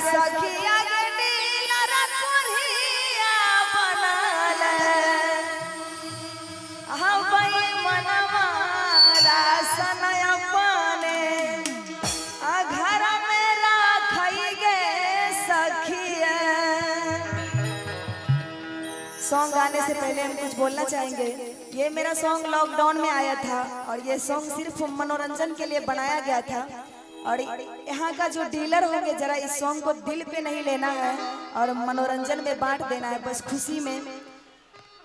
सखिया के डीलर कोरिया बनल हम बई मनवा रासन अपने घर में रखई गे सखिया। सॉन्ग गाने से पहले हम कुछ बोलना चाहेंगे। ये मेरा सॉन्ग लॉकडाउन में आया था और ये सॉन्ग सिर्फ मनोरंजन के लिए बनाया गया था। और यहाँ का जो डीलर होंगे जरा इस सॉन्ग को दिल पे नहीं लेना है और मनोरंजन में बांट देना है, बस खुशी में।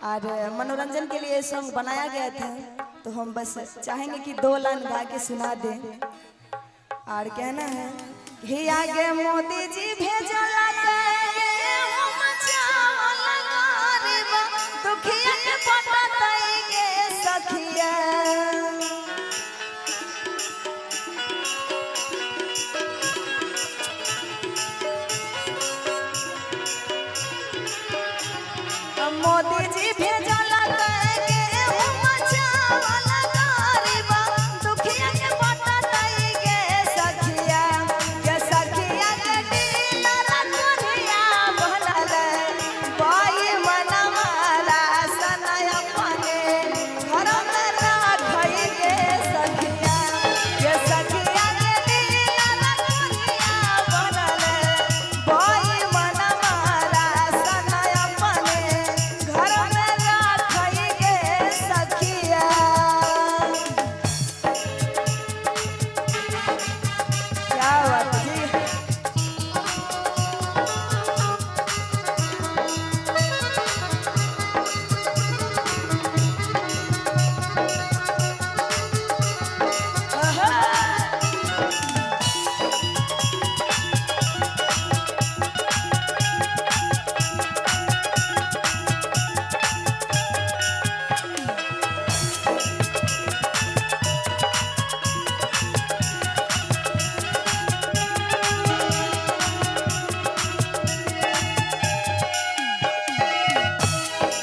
और मनोरंजन के लिए ये सॉन्ग बनाया गया था तो हम बस चाहेंगे कि 2 लाइन गा के सुना दें। और कहना है कि आगे मोदी जी भेजला दुखिया के पटतई गे सखिया। मोदी जी भेजला के मचावला गरीबा दुखिया के पटतई गे सखिया। के सखिया के डीलर कोरिया बनल बई मनवा रासन अपने घर में रखई गे सखिया। के सखिया के डीलर कोरिया बनल बई मनवा रासन अपने घर में रखई गे सखिया। क्या बात जी।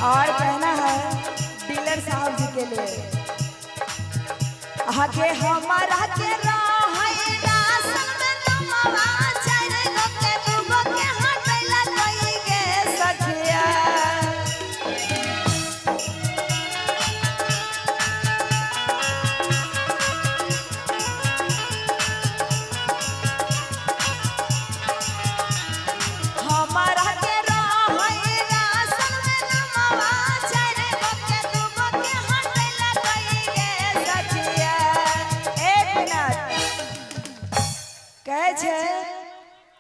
और कहना है डीलर साहब जी के लिए आगे हमारा के रहई रासन में नमवा चार गो के 2 गो के हटैला कई गे सखिया। हमारा के रहई रासन में नमवा चार गो के 2 गो के हटैला कई गे सखिया। 1 मिनट कहे छे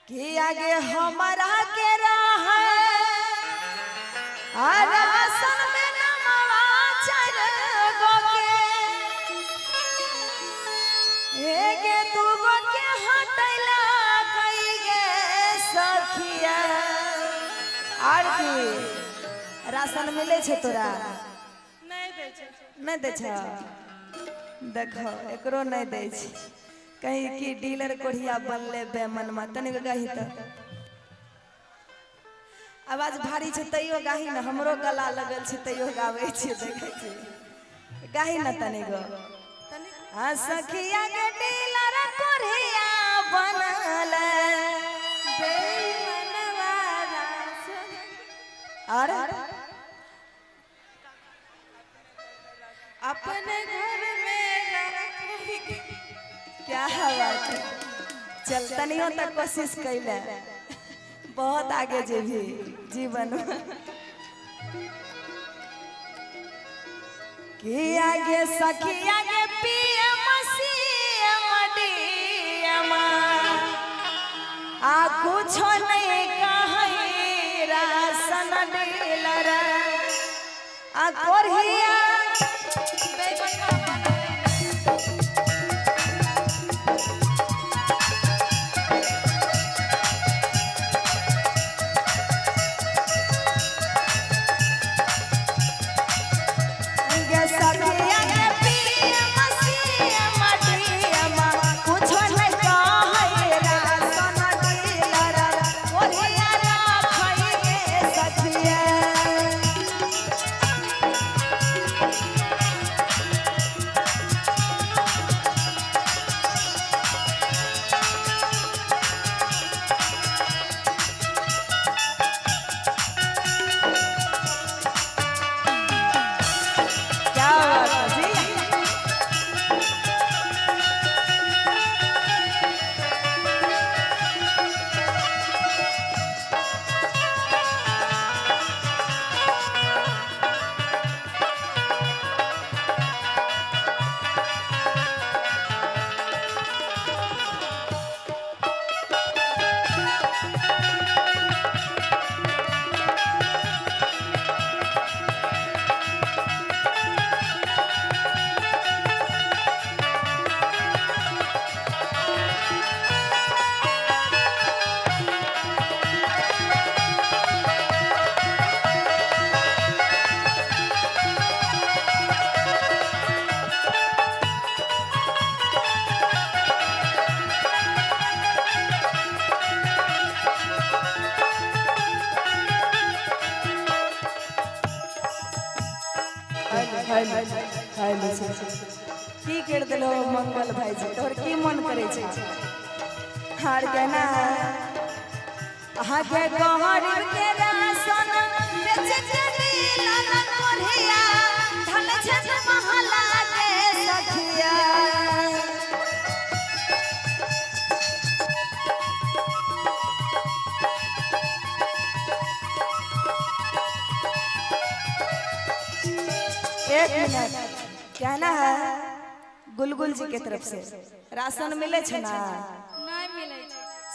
कि आगे हमारा के रहई रासन में नमवा चार गो के 2 गो के हटैला कई गे सखिया। और की राशन मिले छे तोरा? नहीं दे छ। देखो एकरो नहीं दे छी कहीं की डीलर कोढ़िया बनले बेमनमा तनिक गाही त आवाज भारी छे तैयो गाही न। हमरो गला लगल छे तैयो गावे छे। देखे छे गाही न तनिक। हाँ सखिया के डीलर कोढ़िया बनल बेमनवा रासन। और अपने घर में रखई गे। क्या बात है। चल तनियो तक कोशिश कैले बहुत आगे जे भी जीवन में कि आगे सखिया के पीएम सीएम डीएम आ कुछ नहीं कहई रासन डीलर आ कोरिया सखिया के पीएम सीएम डीएम कुछ नहीं कहई भाईजी से की कर दिलो मंगल भाईजी तोर की मन करे छे हार कहना आगे गहरी के रासन बेच के दिला कोरिया ढल छन महला के सखिया एक मिनट कहना है गुलगुल जी के तरफ से राशन मिले छ ना नहीं मिले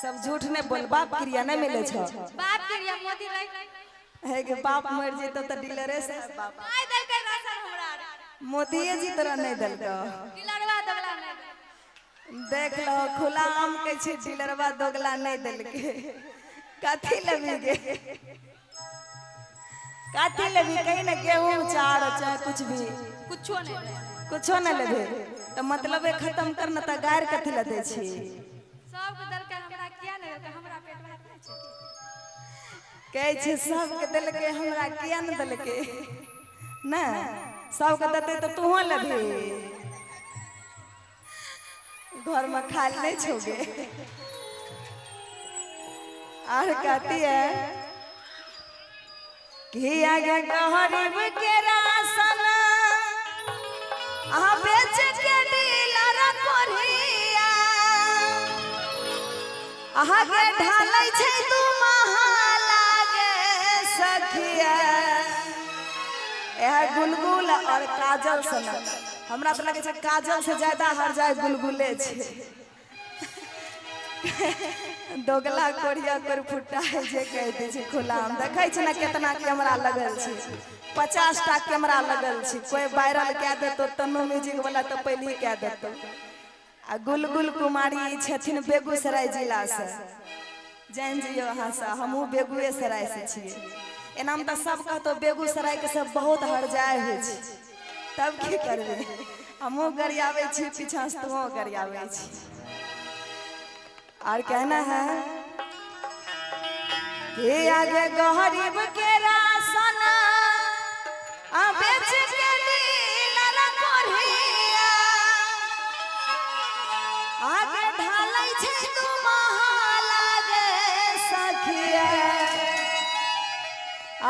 सब झूठ ने बोल बाप क्रिया नहीं मिले छ बाप क्रिया मोदी रही है के बाप मर जे तो डीलरे से बाप नहीं दल के राशन हमरा मोदी जी तरह नहीं दल का डीलरवा दगला नहीं देख लो खुला आम के छी डीलरवा दोगला नहीं दल के काथी लबी गे काथी लबी कहीं ना गेहूं चार चाहे कुछ भी कुछो न लेबे तो मतलब खत्म करना त गायर कथी ल दे छी सब के दल के हमरा किया नहीं दल के हमरा पेट भात नहीं छै कहे छी सब के दल के हमरा किया न दल के ना सब के देते तो तूहो लेबे घर में खाली नहीं छोगे और कहती है कि आगे गरीब के राशन आ बेच के डीलर कोरिया आगे ढालै छै तू महला गे सखिया यह गुलगुल और काजल सन हमरा तो लगे छै काजल से ज्यादा हर जाय गुलगुले छै दोगला कोरिया कर फुटा है जे कह दे छै खुला हम देखै छै ना कितना कैमरा लगल छै 50 टा कैमरा लगल छै कोई वायरल कए देतो तनु म्यूजिक वाला तो पहले ही कए देतो आ गुलगुल कुमारी छथिन बेगूसराय जिला से जान जियो अहाँ से हमहू बेगूसराय से छियै एना में तो सब कहतो बेगूसराय के सब बहुत हर जाय होइ छै तब की करबे हमहू गरियाबै छी पीछा से तोहो गरियाबै छी और कहना है कि आगे गरीब के राशन आ बेच के डीलर कोरिया आगे ढालै छै तू महला गे सखिया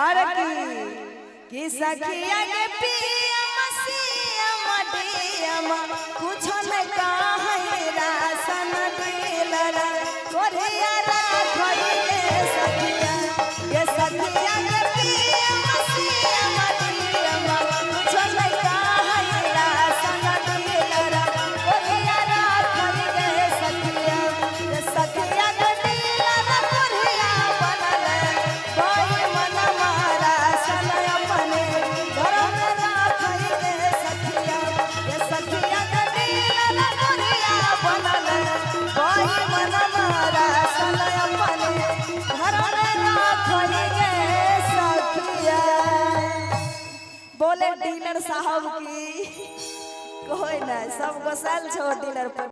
और की सखिया के पिया मसिया मडिया कुछ न काहे राशन डीलर कोरिया राखै गे सखिया ये सखिया के पिया मसिया मडिया कुछ न काहे राशन डीलर कोरिया राखै गे सखिया ये सखिया के डीलर कोरिया बनल कोई मन मारा सन अपने घर में राखै गे सखिया ये सखिया के डीलर कोरिया बनल कोई मन मारा सन अपने घर में राखै गे सखिया बोले डीलर साहब की कोई नहीं सब गोसल छो डीलर पर।